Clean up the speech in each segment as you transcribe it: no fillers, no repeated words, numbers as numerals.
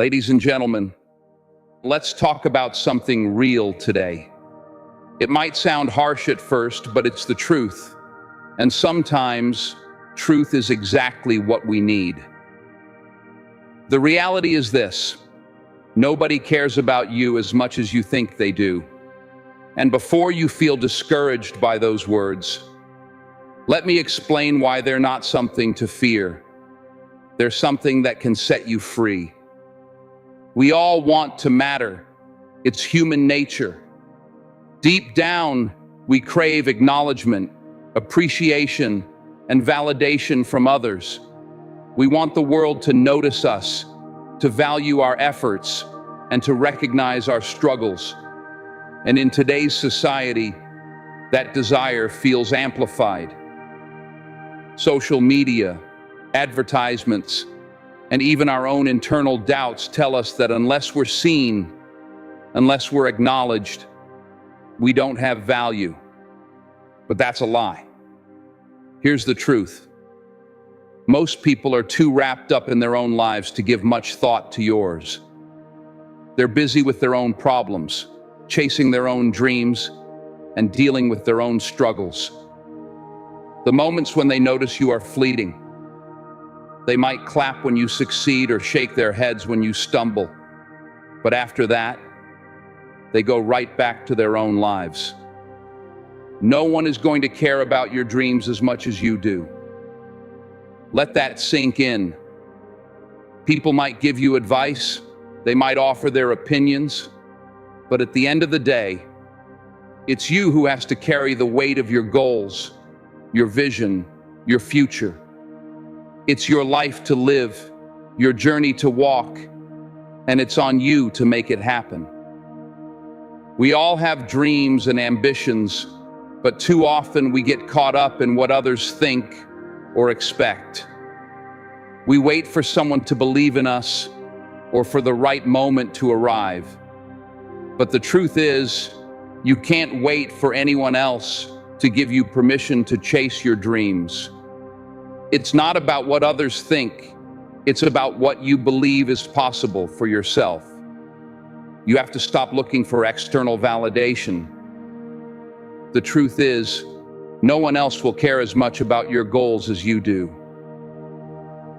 Ladies and gentlemen, let's talk about something real today. It might sound harsh at first, but it's the truth. And sometimes, truth is exactly what we need. The reality is this: nobody cares about you as much as you think they do. And before you feel discouraged by those words, let me explain why they're not something to fear. They're something that can set you free. We all want to matter. It's human nature. Deep down, we crave acknowledgement, appreciation, and validation from others. We want the world to notice us, to value our efforts, and to recognize our struggles. And in today's society, that desire feels amplified. Social media, advertisements, and even our own internal doubts tell us that unless we're seen, unless we're acknowledged, we don't have value. But that's a lie. Here's the truth. Most people are too wrapped up in their own lives to give much thought to yours. They're busy with their own problems, chasing their own dreams, and dealing with their own struggles. The moments when they notice you are fleeting. They might clap when you succeed or shake their heads when you stumble. But after that, they go right back to their own lives. No one is going to care about your dreams as much as you do. Let that sink in. People might give you advice, they might offer their opinions, but at the end of the day, it's you who has to carry the weight of your goals, your vision, your future. It's your life to live, your journey to walk, and it's on you to make it happen. We all have dreams and ambitions, but too often we get caught up in what others think or expect. We wait for someone to believe in us or for the right moment to arrive. But the truth is, you can't wait for anyone else to give you permission to chase your dreams. It's not about what others think. It's about what you believe is possible for yourself. You have to stop looking for external validation. The truth is, no one else will care as much about your goals as you do.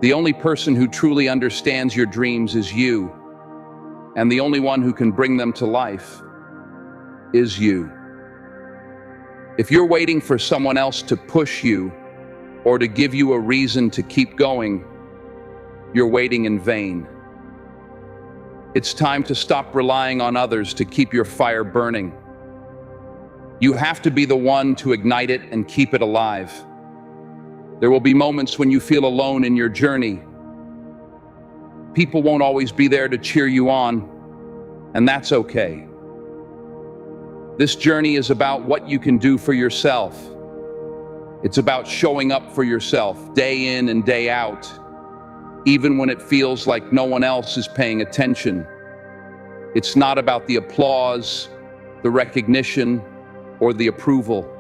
The only person who truly understands your dreams is you, and the only one who can bring them to life is you. If you're waiting for someone else to push you or to give you a reason to keep going, you're waiting in vain. It's time to stop relying on others to keep your fire burning. You have to be the one to ignite it and keep it alive. There will be moments when you feel alone in your journey. People won't always be there to cheer you on, and that's okay. This journey is about what you can do for yourself. It's about showing up for yourself day in and day out, even when it feels like no one else is paying attention. It's not about the applause, the recognition, or the approval.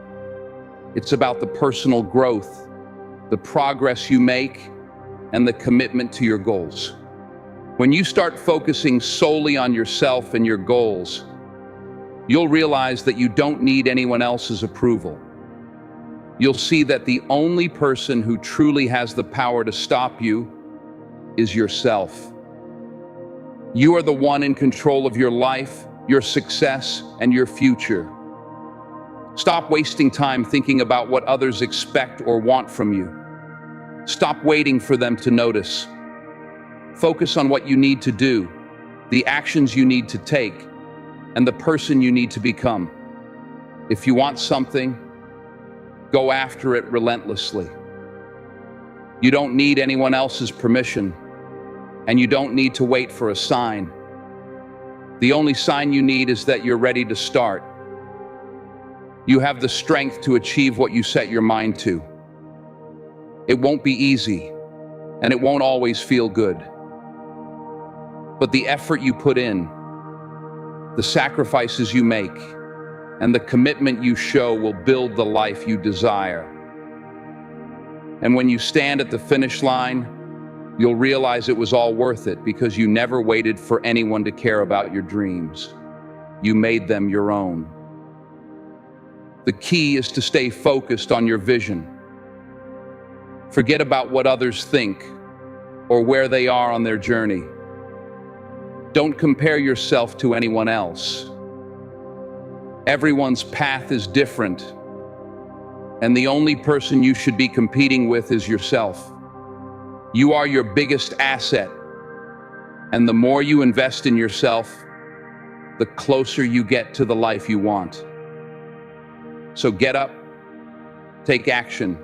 It's about the personal growth, the progress you make, and the commitment to your goals. When you start focusing solely on yourself and your goals, you'll realize that you don't need anyone else's approval. You'll see that the only person who truly has the power to stop you is yourself. You are the one in control of your life, your success, and your future. Stop wasting time thinking about what others expect or want from you. Stop waiting for them to notice. Focus on what you need to do, the actions you need to take, and the person you need to become. If you want something, go after it relentlessly. You don't need anyone else's permission, and you don't need to wait for a sign. The only sign you need is that you're ready to start. You have the strength to achieve what you set your mind to. It won't be easy, and it won't always feel good. But the effort you put in, the sacrifices you make, and the commitment you show will build the life you desire. And when you stand at the finish line, You'll realize it was all worth it because you never waited for anyone to care about your dreams. You made them your own. The key is to stay focused on your vision. Forget about what others think or where they are on their journey. Don't compare yourself to anyone else. Everyone's path is different, and the only person you should be competing with is yourself. You are your biggest asset, and the more you invest in yourself, the closer you get to the life you want. So get up, take action,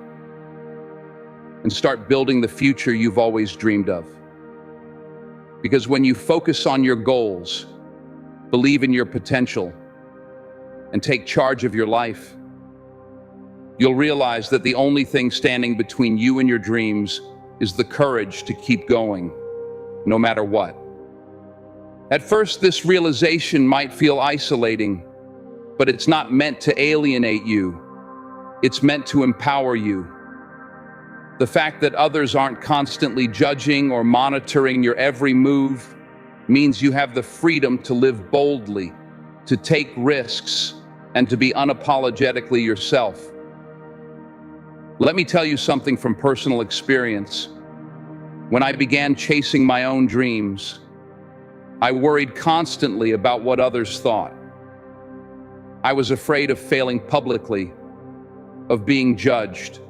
and start building the future you've always dreamed of. Because when you focus on your goals, believe in your potential, and take charge of your life, you'll realize that the only thing standing between you and your dreams is the courage to keep going, no matter what. At first, this realization might feel isolating, but it's not meant to alienate you. It's meant to empower you. The fact that others aren't constantly judging or monitoring your every move means you have the freedom to live boldly, to take risks, and to be unapologetically yourself. Let me tell you something from personal experience. When I began chasing my own dreams, I worried constantly about what others thought. I was afraid of failing publicly, of being judged,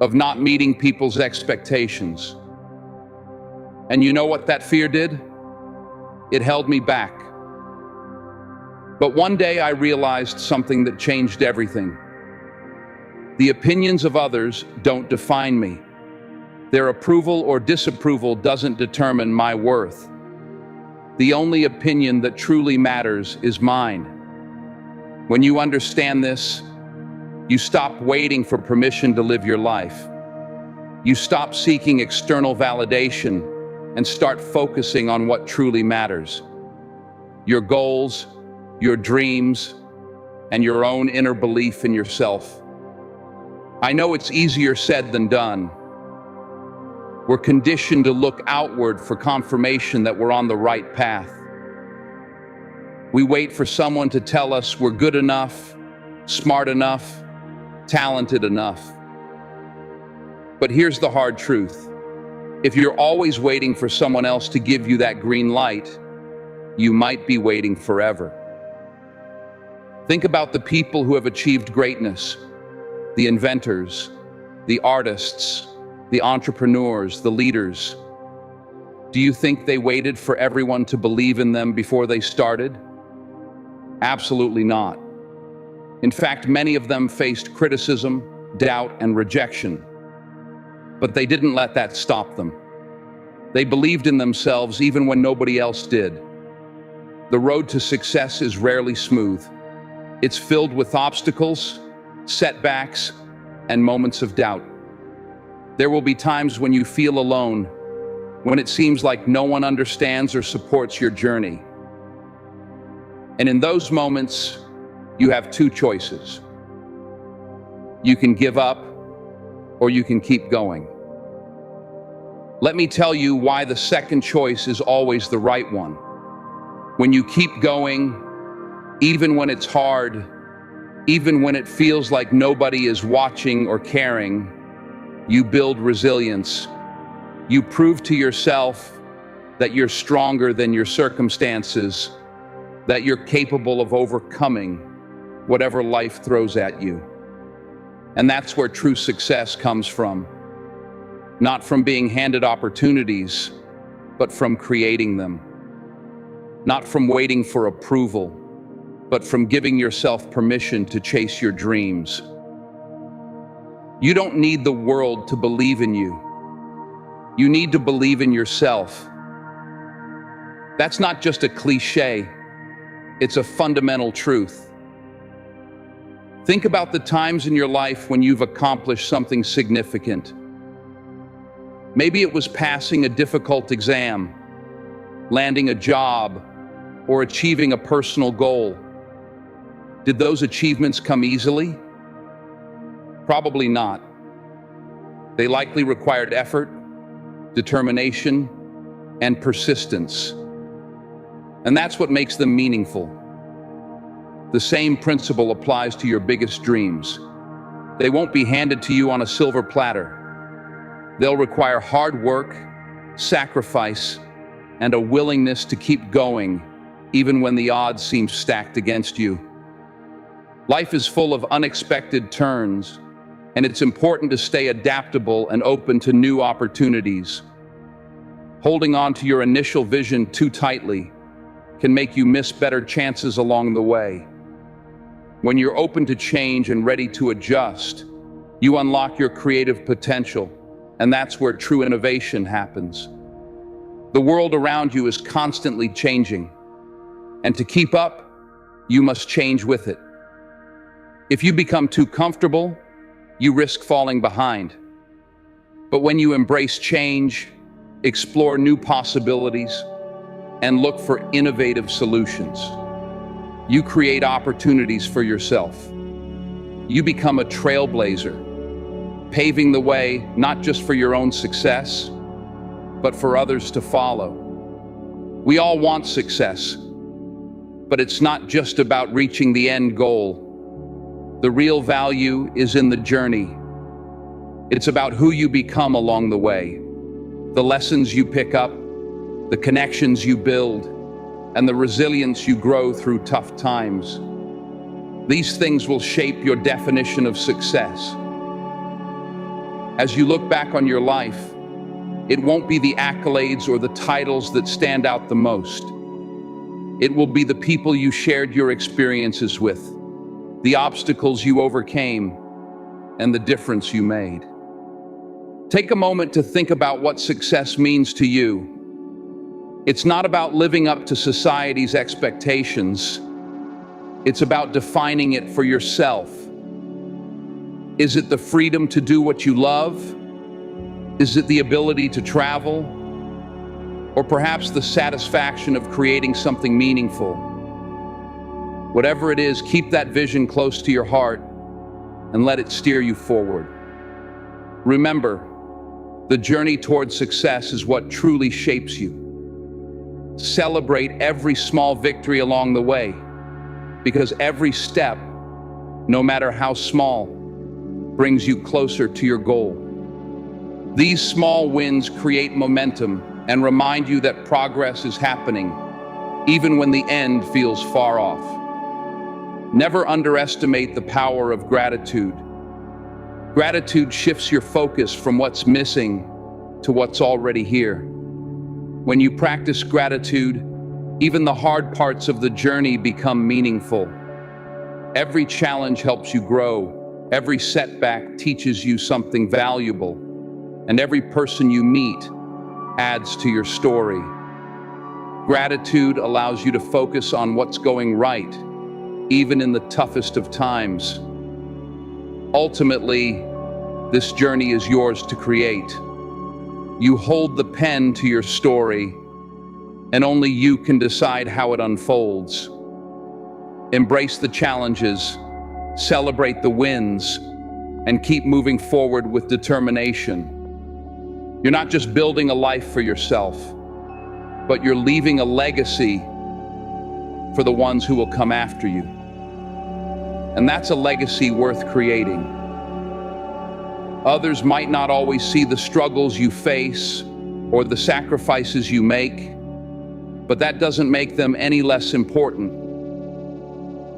of not meeting people's expectations. And you know what that fear did? It held me back. But one day I realized something that changed everything. The opinions of others don't define me. Their approval or disapproval doesn't determine my worth. The only opinion that truly matters is mine. When you understand this, you stop waiting for permission to live your life. You stop seeking external validation and start focusing on what truly matters. Your goals, your dreams, and your own inner belief in yourself. I know it's easier said than done. We're conditioned to look outward for confirmation that we're on the right path. We wait for someone to tell us we're good enough, smart enough, talented enough. But here's the hard truth. If you're always waiting for someone else to give you that green light, you might be waiting forever. Think about the people who have achieved greatness, the inventors, the artists, the entrepreneurs, the leaders. Do you think they waited for everyone to believe in them before they started? Absolutely not. In fact, many of them faced criticism, doubt, and rejection. But they didn't let that stop them. They believed in themselves even when nobody else did. The road to success is rarely smooth. It's filled with obstacles, setbacks, and moments of doubt. There will be times when you feel alone, when it seems like no one understands or supports your journey. And in those moments, you have two choices. You can give up, or you can keep going. Let me tell you why the second choice is always the right one. When you keep going, even when it's hard, even when it feels like nobody is watching or caring, you build resilience. You prove to yourself that you're stronger than your circumstances, that you're capable of overcoming whatever life throws at you. And that's where true success comes from. Not from being handed opportunities, but from creating them. Not from waiting for approval, but from giving yourself permission to chase your dreams. You don't need the world to believe in you. You need to believe in yourself. That's not just a cliche, it's a fundamental truth. Think about the times in your life when you've accomplished something significant. Maybe it was passing a difficult exam, landing a job, or achieving a personal goal. Did those achievements come easily? Probably not. They likely required effort, determination, and persistence. And that's what makes them meaningful. The same principle applies to your biggest dreams. They won't be handed to you on a silver platter. They'll require hard work, sacrifice, and a willingness to keep going, even when the odds seem stacked against you. Life is full of unexpected turns, and it's important to stay adaptable and open to new opportunities. Holding on to your initial vision too tightly can make you miss better chances along the way. When you're open to change and ready to adjust, you unlock your creative potential, and that's where true innovation happens. The world around you is constantly changing, and to keep up, you must change with it. If you become too comfortable, you risk falling behind. But when you embrace change, explore new possibilities, and look for innovative solutions, you create opportunities for yourself. You become a trailblazer, paving the way not just for your own success, but for others to follow. We all want success, but it's not just about reaching the end goal. The real value is in the journey. It's about who you become along the way, the lessons you pick up, the connections you build, and the resilience you grow through tough times. These things will shape your definition of success. As you look back on your life, it won't be the accolades or the titles that stand out the most. It will be the people you shared your experiences with, the obstacles you overcame, and the difference you made. Take a moment to think about what success means to you. It's not about living up to society's expectations. It's about defining it for yourself. Is it the freedom to do what you love? Is it the ability to travel? Or perhaps the satisfaction of creating something meaningful? Whatever it is, keep that vision close to your heart and let it steer you forward. Remember, the journey towards success is what truly shapes you. Celebrate every small victory along the way, because every step, no matter how small, brings you closer to your goal. These small wins create momentum and remind you that progress is happening, even when the end feels far off. Never underestimate the power of gratitude. Gratitude shifts your focus from what's missing to what's already here. When you practice gratitude, even the hard parts of the journey become meaningful. Every challenge helps you grow. Every setback teaches you something valuable. And every person you meet adds to your story. Gratitude allows you to focus on what's going right, even in the toughest of times. Ultimately, this journey is yours to create. You hold the pen to your story, and only you can decide how it unfolds. Embrace the challenges, celebrate the wins, and keep moving forward with determination. You're not just building a life for yourself, but you're leaving a legacy for the ones who will come after you. And that's a legacy worth creating. Others might not always see the struggles you face or the sacrifices you make, but that doesn't make them any less important.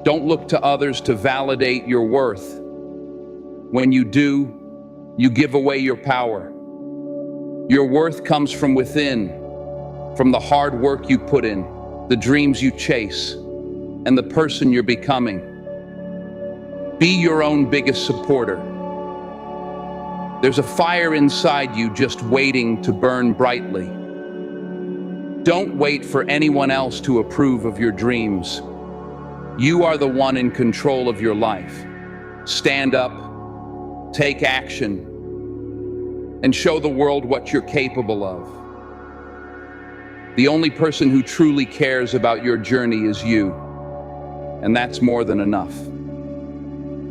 Don't look to others to validate your worth. When you do, you give away your power. Your worth comes from within, from the hard work you put in, the dreams you chase, and the person you're becoming. Be your own biggest supporter. There's a fire inside you just waiting to burn brightly. Don't wait for anyone else to approve of your dreams. You are the one in control of your life. Stand up, take action, and show the world what you're capable of. The only person who truly cares about your journey is you, and that's more than enough.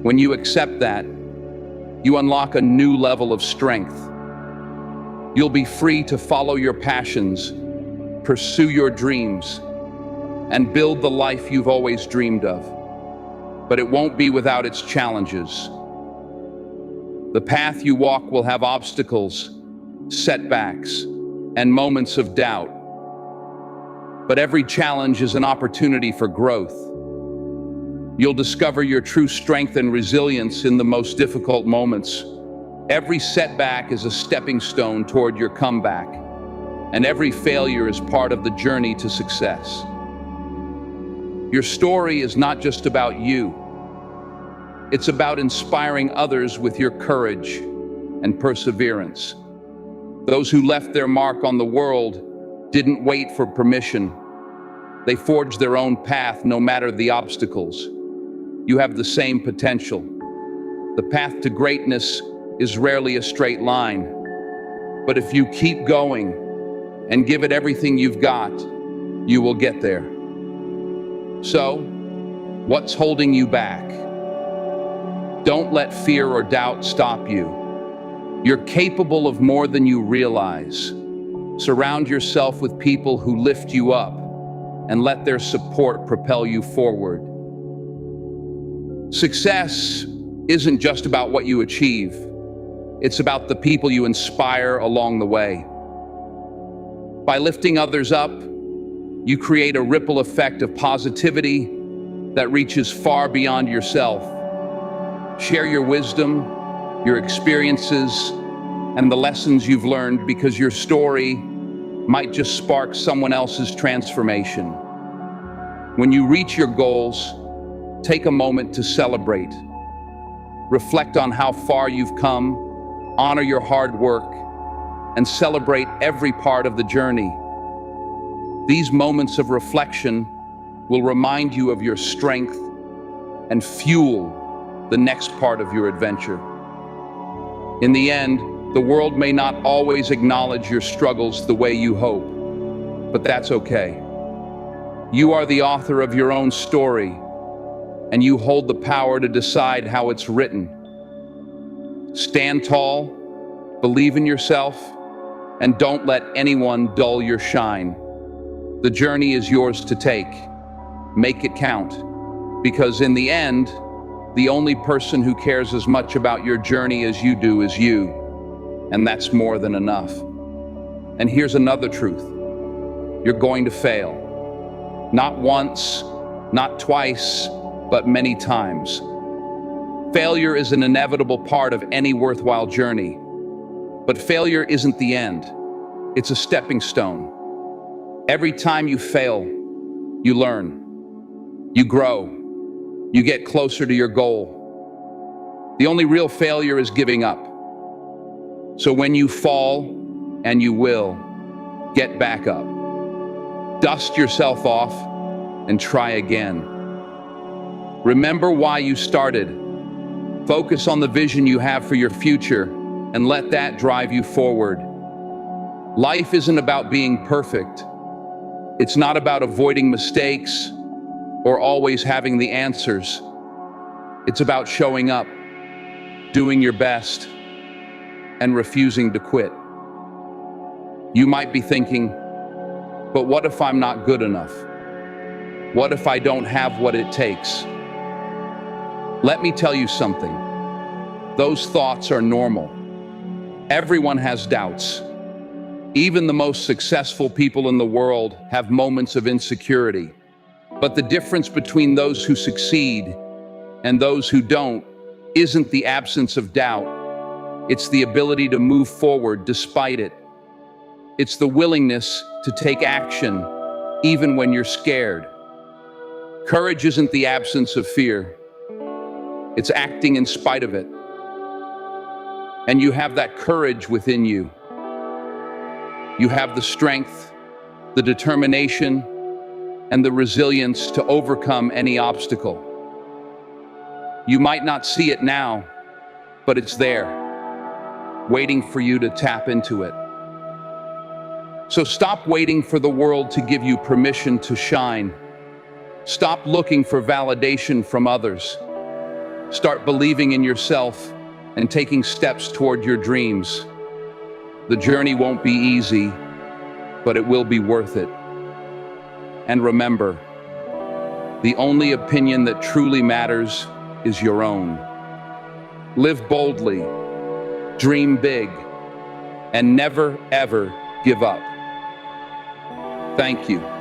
When you accept that, you unlock a new level of strength. You'll be free to follow your passions, pursue your dreams, and build the life you've always dreamed of. But it won't be without its challenges. The path you walk will have obstacles, setbacks, and moments of doubt. But every challenge is an opportunity for growth. You'll discover your true strength and resilience in the most difficult moments. Every setback is a stepping stone toward your comeback, and every failure is part of the journey to success. Your story is not just about you. It's about inspiring others with your courage and perseverance. Those who left their mark on the world didn't wait for permission. They forged their own path no matter the obstacles. You have the same potential. The path to greatness is rarely a straight line. But if you keep going and give it everything you've got, you will get there. So, what's holding you back? Don't let fear or doubt stop you. You're capable of more than you realize. Surround yourself with people who lift you up and let their support propel you forward. Success isn't just about what you achieve. It's about the people you inspire along the way. By lifting others up, you create a ripple effect of positivity that reaches far beyond yourself. Share your wisdom, your experiences, and the lessons you've learned, because your story might just spark someone else's transformation. When you reach your goals, take a moment to celebrate. Reflect on how far you've come, honor your hard work, and celebrate every part of the journey. These moments of reflection will remind you of your strength and fuel the next part of your adventure. In the end, the world may not always acknowledge your struggles the way you hope, but that's okay. You are the author of your own story, and you hold the power to decide how it's written. Stand tall, believe in yourself, and don't let anyone dull your shine. The journey is yours to take. Make it count, because in the end, the only person who cares as much about your journey as you do is you, and that's more than enough. And here's another truth. You're going to fail. Not once, not twice, but many times. Failure is an inevitable part of any worthwhile journey. But failure isn't the end. It's a stepping stone. Every time you fail, you learn. You grow. You get closer to your goal. The only real failure is giving up. So when you fall, and you will, get back up. Dust yourself off and try again. Remember why you started. Focus on the vision you have for your future and let that drive you forward. Life isn't about being perfect. It's not about avoiding mistakes or always having the answers. It's about showing up, doing your best, and refusing to quit. You might be thinking, but what if I'm not good enough? What if I don't have what it takes? Let me tell you something. Those thoughts are normal. Everyone has doubts. Even the most successful people in the world have moments of insecurity. But the difference between those who succeed and those who don't isn't the absence of doubt. It's the ability to move forward despite it. It's the willingness to take action even when you're scared. Courage isn't the absence of fear. It's acting in spite of it. And you have that courage within you. You have the strength, the determination, and the resilience to overcome any obstacle. You might not see it now, but it's there, waiting for you to tap into it. So stop waiting for the world to give you permission to shine. Stop looking for validation from others. Start believing in yourself and taking steps toward your dreams. The journey won't be easy, but it will be worth it. And remember, the only opinion that truly matters is your own. Live boldly, dream big, and never, ever give up. Thank you.